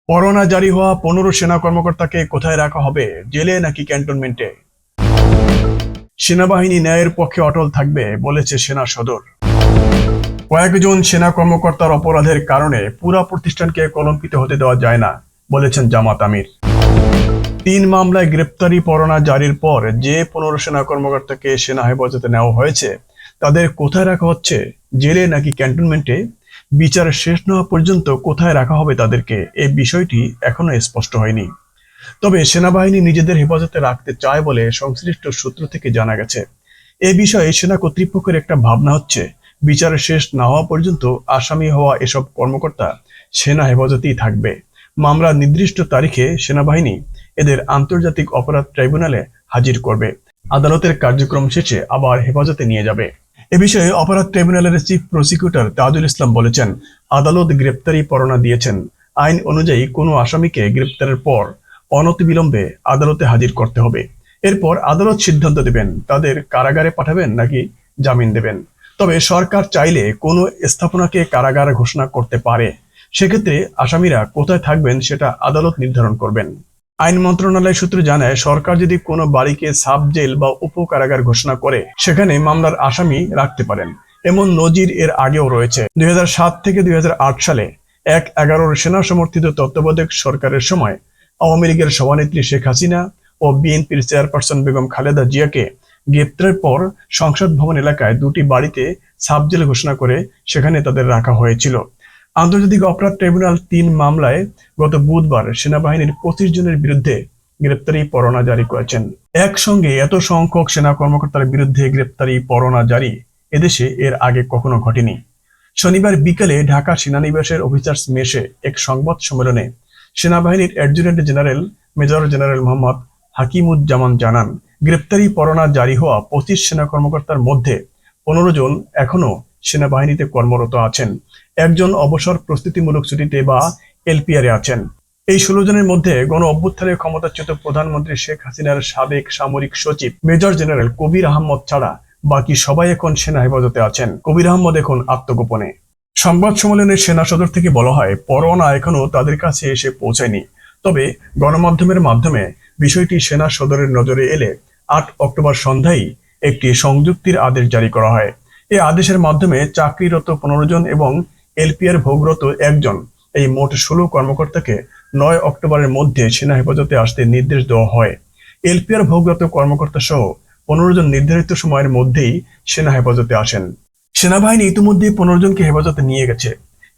পরোয়ানা জারি হওয়া 15 সেনা কর্মকর্তাকে কোথায় রাখা হবে, জেলে নাকি ক্যান্টনমেন্টে? সেনাবাহিনী ন্যায়ের পক্ষে অটল থাকবে বলেছে সেনা সদর। কয়েকজন সেনা কর্মকর্তার অপরাধের কারণে পুরো প্রতিষ্ঠানকে কলঙ্কিত হতে দেওয়া যায় না বলেছেন জামাত আমির। 3 মামলায় গ্রেপ্তারি পরোয়ানা জারির পর যে 15 সেনা কর্মকর্তাকে সেনা হেফাজতে নেওয়া হয়েছে তাদের কোথায় রাখা হচ্ছে, জেলে নাকি ক্যান্টনমেন্টে? বিচার শেষ না হওয়া পর্যন্ত কোথায় রাখা হবে তাদেরকে, এই বিষয়টি এখনো স্পষ্ট হয়নি। তবে সেনাবাহিনী নিজেদের হেফাজতে রাখতে চায় বলে সংশ্লিষ্ট সূত্র থেকে জানা গেছে। এ বিষয়ে সেনা কর্তৃপক্ষের একটা ভাবনা হচ্ছে, বিচার শেষ না হওয়া পর্যন্ত আসামি হওয়া এসব কর্মকর্তা সেনা হেফাজতেই থাকবে। মামলার নির্দিষ্ট তারিখে সেনাবাহিনী এদের আন্তর্জাতিক অপরাধ ট্রাইব্যুনালে হাজির করবে। আদালতের কার্যক্রম শেষে আবার হেফাজতে নিয়ে যাবে। এ বিষয়ে অপরাধ ট্রাইব্যুনালের চিফ প্রসিকিউটর তাজুল ইসলাম বলেছেন, আদালত গ্রেপ্তারি পরোয়ানা দিয়েছেন। আইন অনুযায়ী কোনো আসামিকে গ্রেপ্তারের পর অনতিবিলম্বে আদালতে হাজির করতে হবে। এরপর আদালত সিদ্ধান্ত দেবেন তাদের কারাগারে পাঠাবেন নাকি জামিন দেবেন। তবে সরকার চাইলে কোনো স্থাপনাকে কারাগার ঘোষণা করতে পারে। সেক্ষেত্রে আসামিরা কোথায় থাকবেন সেটা আদালত নির্ধারণ করবেন। আইন মন্ত্রণালয় সূত্র জানায়, সরকার যদি কোনো বাড়িকে সাব জেল বা উপ কারাগার ঘোষণা করে সেখানে মামলার আসামি রাখতে পারেন। এমন নজির এর আগেও রয়েছে। 2007 থেকে 2008 সালে 1/11 সেনা সমর্থিত তত্ত্বাবধায়ক সরকারের সময় আওয়ামী লীগের সভানেত্রী শেখ হাসিনা ও বিএনপির চেয়ারপারসন বেগম খালেদা জিয়াকে গ্রেপ্তারের পর সংসদ ভবন এলাকায় 2টি বাড়িতে সাব জেল ঘোষণা করে সেখানে তাদের রাখা হয়েছিল। আন্তর্জাতিক অপরাধ ট্রাইব্যুনাল 3 মামলায় গত বুধবার সেনাবাহিনীর 25 জনের বিরুদ্ধে গ্রেপ্তারি পরোয়ানা জারি করেছেন। একসঙ্গে এত সংখ্যক সেনা কর্মকর্তার বিরুদ্ধে গ্রেপ্তারি পরোয়ানা জারি এদেশে এর আগে কখনো ঘটেনি। শনিবার বিকেলে ঢাকা সেনানিবাসের অফিসার্স মেসে এক সংবাদ সম্মেলনে সেনাবাহিনীর adjutant general major general Mohammad Hakimuzzaman জানান, গ্রেপ্তারি পরোয়ানা জারি হওয়া 25 সেনা কর্মকর্তার মধ্যে 15 জন এখনো সেনাবাহিনীতে কর্মরত আছেন। একজন অবসর প্রস্তুতিমূলক ছুটিতে বা এলপিআরে আছেন। এই 16 জনের মধ্যে গণ অভ্যুত্থানে ক্ষমতাচ্যুত প্রধানমন্ত্রী শেখ হাসিনার সাবেক সামরিক সচিব মেজর জেনারেল কবির আহমদ ছাড়া বাকি সবাই এখন সেনা হেফাজতে আছেন। কবির আহমদ এখন আত্মগোপনে। সংবাদ সম্মেলনে সেনা সদর থেকে বলা হয়, পরোয়ানা এখনো তাদের কাছে এসে পৌঁছায়নি। তবে গণমাধ্যমের মাধ্যমে বিষয়টি সেনা সদরের নজরে এলে 8 অক্টোবর সন্ধ্যায় একটি সংযুক্তির আদেশ জারি করা হয়। এই আদেশের মাধ্যমে চাকরিরত 15 জন এবং এলপিআর ভোগরত 1 জন, এই মোট 16 কর্মকর্তাকে 9 অক্টোবরের মধ্যে সেনা হেফাজতে আসতে নির্দেশ দেওয়া হয়। এলপিআর ভোগরত কর্মকর্তা সহ 15 জন নির্ধারিত সময়ের মধ্যেই সেনা হেফাজতে আসেন। সেনাবাহিনী ইতিমধ্যে 15 জনকে হেফাজতে নিয়ে গেছে।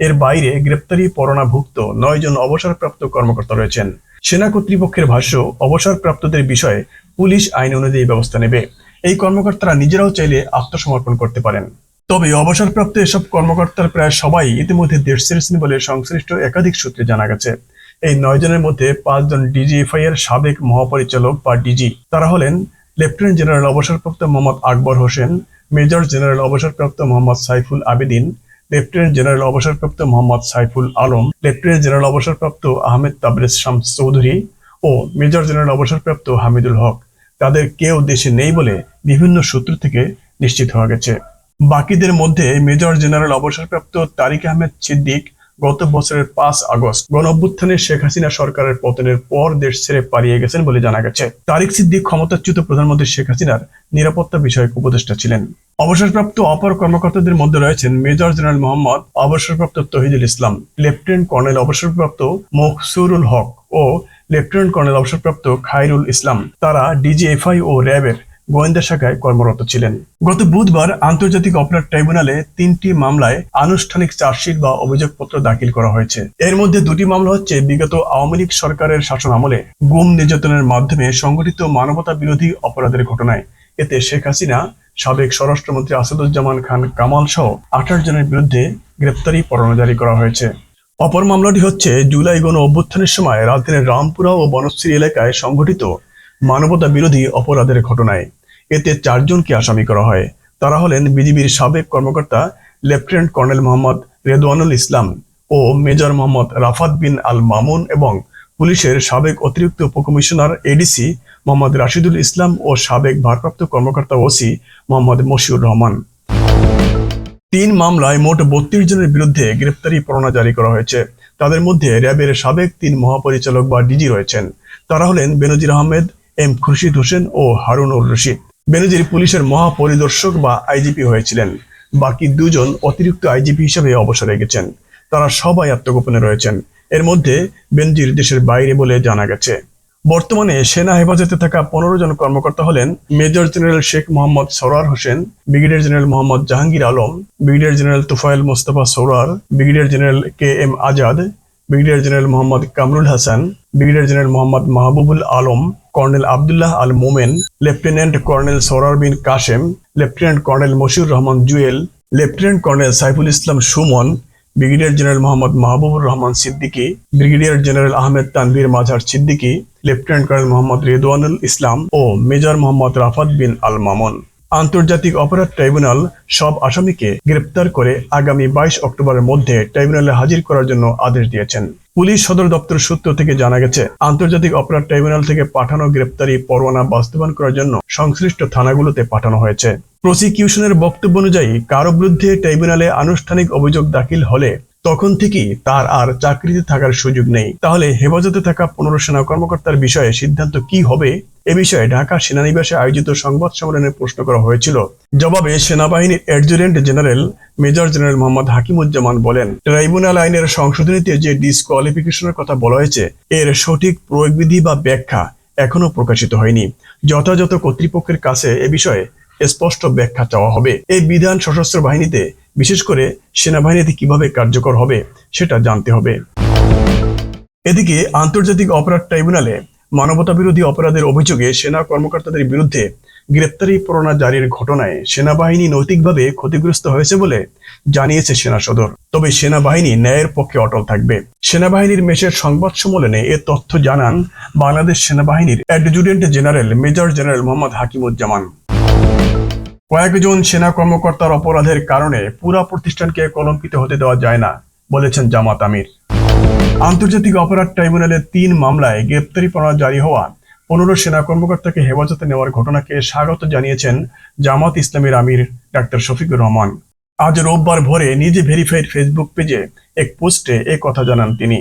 এর বাইরে গ্রেপ্তারি পরোয়ানাভুক্ত 9 জন অবসরপ্রাপ্ত কর্মকর্তা রয়েছেন। সেনা কর্তৃপক্ষের ভাষ্য, অবসরপ্রাপ্তদের বিষয়ে পুলিশ আইন অনুযায়ী ব্যবস্থা নেবে। এই কর্মকর্তারা নিজেরাও চাইলে আত্মসমর্পণ করতে পারেন। তবে অবসরপ্রাপ্ত এসব কর্মকর্তার প্রায় সবাই ইতিমধ্যে দেশ ছেড়েছেন বলে সংশ্লিষ্ট একাধিক সূত্রে জানা গেছে। এই 9 জনের মধ্যে 5 জন ডিজিএফআই এর সাবেক মহাপরিচালক বা ডিজি। তারা হলেন লেফটেন্যান্ট জেনারেল অবসরপ্রাপ্ত মোহাম্মদ আকবর হোসেন, মেজর জেনারেল অবসরপ্রাপ্ত মোহাম্মদ সাইফুল আবেদিন, লেফটেন্যান্ট জেনারেল অবসরপ্রাপ্ত মোহাম্মদ সাইফুল আলম, লেফটেন্যান্ট জেনারেল অবসরপ্রাপ্ত আহমেদ তাবরেজ শামস চৌধুরী ও মেজর জেনারেল অবসরপ্রাপ্ত হামিদুল হক। তাদের কেউ দেশে নেই বলে বিভিন্ন সূত্র থেকে নিশ্চিত হওয়া গেছে। বাকিদের মধ্যে মেজর জেনারেল অবসরপ্রাপ্ত তারিক আহমেদ সিদ্দিক গত বছরের 5 আগস্ট গণঅভ্যুত্থানে শেখ হাসিনা সরকারের পতনের পর দেশ ছেড়ে পালিয়ে গেছেন বলে জানা গেছে। তারিক সিদ্দিক ক্ষমতাচ্যুত প্রধানমন্ত্রী শেখ হাসিনার নিরাপত্তা বিষয়ক উপদেষ্টা ছিলেন। অবসরপ্রাপ্ত অপর কর্মকর্তাদের মধ্যে রয়েছেন মেজর জেনারেল মোহাম্মদ অবসরপ্রাপ্ত তহিদুল ইসলাম, লেফটেন্যান্ট কর্নেল অবসরপ্রাপ্ত মকসুরুল হক ও লেফটেন্যান্ট কর্নেল অবসরপ্রাপ্ত খায়রুল ইসলাম। তারা ডিজিএফআই ও র্যাবের গোয়েন্দা শাখায় কর্মরত ছিলেন। গত বুধবার আন্তর্জাতিক অপরাধ ট্রাইব্যুনালে 3টি মামলায় আনুষ্ঠানিক চার্জশিট বা অভিযোগপত্র দাখিল করা হয়েছে। এর মধ্যে 2টি মামলা হচ্ছে বিগত আওয়ামী লীগ সরকারের শাসন আমলে গুম নির্যাতনের মাধ্যমে সংগঠিত মানবতা বিরোধী অপরাধের ঘটনায়। এতে শেখ হাসিনা, সাবেক স্বরাষ্ট্রমন্ত্রী আসাদুজ্জামান খান কামাল সহ 28 জনের বিরুদ্ধে গ্রেপ্তারি পরোয়ানা জারি করা হয়েছে। অপর মামলাটি হচ্ছে জুলাই গণ অভ্যুত্থানের সময় রাজধানীর রামপুরা ও বনশ্রী এলাকায় সংঘটিত মানবতা বিরোধী অপরাধের ঘটনায়। এতে 4 জনকে আসামি করা হয়। তারা হলেন বিজিবির সাবেক কর্মকর্তা লেফটেন্যান্ট কর্নেল মোহাম্মদ রেদওয়ানুল ইসলাম ও মেজর মোহাম্মদ রাফাত বিন আল মামুন এবং পুলিশের সাবেক অতিরিক্ত উপকমিশনার এডিসি মোহাম্মদ রাশিদুল ইসলাম ও সাবেক ভারপ্রাপ্ত কর্মকর্তা ওসি মোহাম্মদ মশিউর রহমান। 3 মামলায় মোট 32 জনের বিরুদ্ধে গ্রেপ্তারি পরোয়ানা জারি করা হয়েছে। তাদের মধ্যে র্যাবের সাবেক 3 মহাপরিচালক বা ডিজি রয়েছেন। তারা হলেন বেনজির আহমেদ, এম খুরশিদ হোসেন ও হারুনুর রশিদ। বেনজির পুলিশের মহাপরিদর্শক বা আইজিপি হয়েছিলেন। বাকি 2 জন অতিরিক্ত আইজিপি হিসেবে অবসরে গেছেন। তারা সবাই আত্মগোপনে রয়েছেন। এর মধ্যে বেনজির দেশের বাইরে বলে জানা গেছে। বর্তমানে সেনা হেফাজতে থাকা 15 জন কর্মকর্তা হলেন major general Sheikh Mohammad Sarwar Hossain, brigadier general Mohammad Jahangir Alam, brigadier general Tufail Mostafa Sarwar, brigadier general KM Azad, brigadier general Mohammad Kamrul Hasan, brigadier general Mohammad Mahbubul Alam, colonel Abdullah Al Momen, lieutenant colonel Sarwar Bin Kashem, lieutenant colonel Mashiur Rahman Jewel, lieutenant colonel Saiful Islam Sumon, brigadier general Mohammad Mahbubur Rahman Siddiqui, brigadier general Ahmed Tanvir Mazhar Siddiqui, lieutenant colonel Mohammad Redwanul ইসলাম ও মেজর মোহাম্মদ রাফাত বিন আল মামুন। আন্তর্জাতিক অপরাধ ট্রাইব্যুনাল সব আসামিকে গ্রেপ্তার করে আগামী 22 অক্টোবরের মধ্যে ট্রাইব্যুনালে হাজির করার জন্য আদেশ দিয়েছেন। পুলিশ সদর দপ্তর সূত্র থেকে জানা গেছে, আন্তর্জাতিক অপরাধ ট্রাইব্যুনাল থেকে পাঠানো গ্রেপ্তারি পরোয়ানা বাস্তবায়ন করার জন্য সংশ্লিষ্ট থানাগুলোতে পাঠানো হয়েছে। প্রসিকিউশনের বক্তব্য অনুযায়ী কারো বিরুদ্ধে ট্রাইব্যুনালে আনুষ্ঠানিক অভিযোগ দাখিল হলে তখন থেকেই তার আর চাকরিতে থাকার সুযোগ নেই। তাহলে হেফাজতে থাকা 15 সেনা কর্মকর্তার বিষয়ে সিদ্ধান্ত কি হবে? এ বিষয়ে ঢাকা সেনানিবাসে আয়োজিত সংবাদ সম্মেলনে প্রশ্ন করা হয়েছিল। জবাবে সেনাবাহিনীর adjutant general major general Mohammad Hakimuzzaman বলেন, ট্রাইব্যুনাল আইনের সংশোধনীতে যে ডিসকোয়ালিফিকেশনের কথা বলা হয়েছে, এর সঠিক প্রয়োগবিধি বা ব্যাখ্যা এখনো প্রকাশিত হয়নি। যথাযথ কর্তৃপক্ষের কাছে এ বিষয়ে স্পষ্ট ব্যাখ্যা চাওয়া হবে। এই বিধান সশস্ত্র বাহিনীতে, বিশেষ করে সেনাবাহিনীতে কিভাবে কার্যকর হবে সেটা জানতে হবে। এদিকে আন্তর্জাতিক অপরাধ ট্রাইব্যুনালে মানবতাবিরোধী অপরাধের অভিযোগে সেনা কর্মকর্তাদের বিরুদ্ধে গ্রেপ্তারি পরোয়ানা জারির ঘটনায় সেনাবাহিনী নৈতিকভাবে ক্ষতিগ্রস্ত হয়েছে বলে জানিয়েছে সেনা সদর। তবে সেনাবাহিনী ন্যায়ের পক্ষে অটল থাকবে। সেনাবাহিনীর মেসের সংবাদ সম্মেলনে এ তথ্য জানান বাংলাদেশ সেনাবাহিনীর adjutant general major general Mohammad Hakimuzzaman. কয়েকজন সেনা কর্মকর্তার অপরাধের কারণে পুরো প্রতিষ্ঠানকে কলঙ্কিত হতে দেওয়া যায় না, বলেছেন জামাত আমির। আন্তর্জাতিক অপরাধ ট্রাইব্যুনালের 3 মামলায় গ্রেপ্তারি পরোয়ানা জারি হওয়া 15 সেনা কর্মকর্তাকে হেফাজতে নেওয়ার ঘটনাকে স্বাগত জানিয়েছেন জামাত ইসলামীর আমির ডাক্তার শফিকুর রহমান। আজ রোববার ভোরে নিজে ভেরিফাইড ফেসবুক পেজে এক পোস্টে এ কথা জানান তিনি।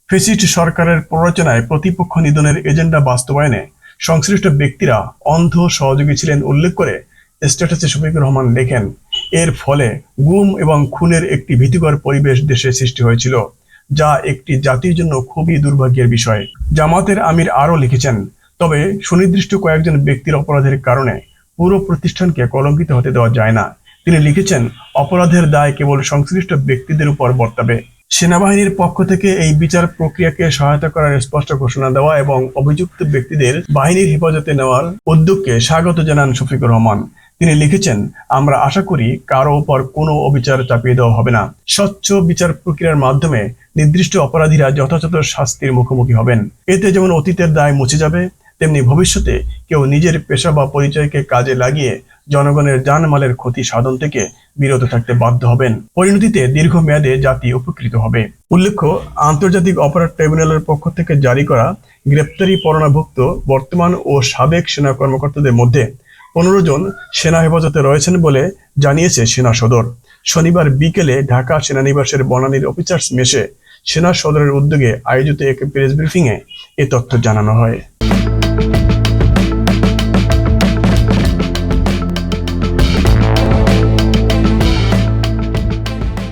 ফ্যাসিস্ট সরকারের প্ররোচনায় প্রতিপক্ষ নিধনের এজেন্ডা বাস্তবায়নে সংশ্লিষ্ট ব্যক্তিরা অন্ধ সহযোগী ছিলেন উল্লেখ করে স্ট্যাটাসে শফিকুর রহমান লেখেন, এর ফলে গুম এবং খুনের একটি ভীতিকর পরিবেশ দেশে সৃষ্টি হয়েছিল, যা একটি জাতির জন্য খুবই দুর্ভাগ্যের বিষয়। জামাতের আমির আরও লিখেছেন, তবে সুনির্দিষ্ট কয়েকজন ব্যক্তির অপরাধের কারণে পুরো প্রতিষ্ঠানকে কলঙ্কিত হতে দেওয়া যায় না। তিনি লিখেছেন, অপরাধের দায় কেবল সংশ্লিষ্ট ব্যক্তিদের উপর বর্তাবে। সেনাবাহিনীর পক্ষ থেকে এই বিচার প্রক্রিয়াকে সহায়তা করার স্পষ্ট ঘোষণা দেওয়া এবং অভিযুক্ত ব্যক্তিদের বাহিনীর হেফাজতে নেওয়ার উদ্যোগকে স্বাগত জানান শফিকুর রহমান। তিনি লিখেছেন, আমরা আশা করি কারো উপর কোনো অবিচার চাপিয়ে দেওয়া হবে না। স্বচ্ছ বিচার প্রক্রিয়ার মাধ্যমে নির্দিষ্ট অপরাধীরা যথাযথ শাস্তির মুখোমুখি হবেন। এতে যেমন অতীতের দায় মুছে যাবে, তেমনি ভবিষ্যতে কেউ নিজের পেশা বা পরিচয়কে কাজে লাগিয়ে জনগণের জানমালের ক্ষতি সাধন থেকে বিরত থাকতে বাধ্য হবেন। পরিণতিতে দীর্ঘমেয়াদে জাতি উপকৃত হবে। উল্লেখ্য, আন্তর্জাতিক অপরাধ ট্রাইব্যুনালের পক্ষ থেকে জারি করা গ্রেপ্তারি পরোয়ানাভুক্ত বর্তমান ও সাবেক সেনা কর্মকর্তাদের মধ্যে 15 জন সেনা হেফাজতে রয়েছেন বলে জানিয়েছে সেনা সদর। শনিবার বিকেলে ঢাকা সেনানিবাসের বনানীর অফিসার্স মেসে সেনা সদরের উদ্যোগে আয়োজিত এক প্রেস ব্রিফিংয়ে এ তথ্য জানানো হয়।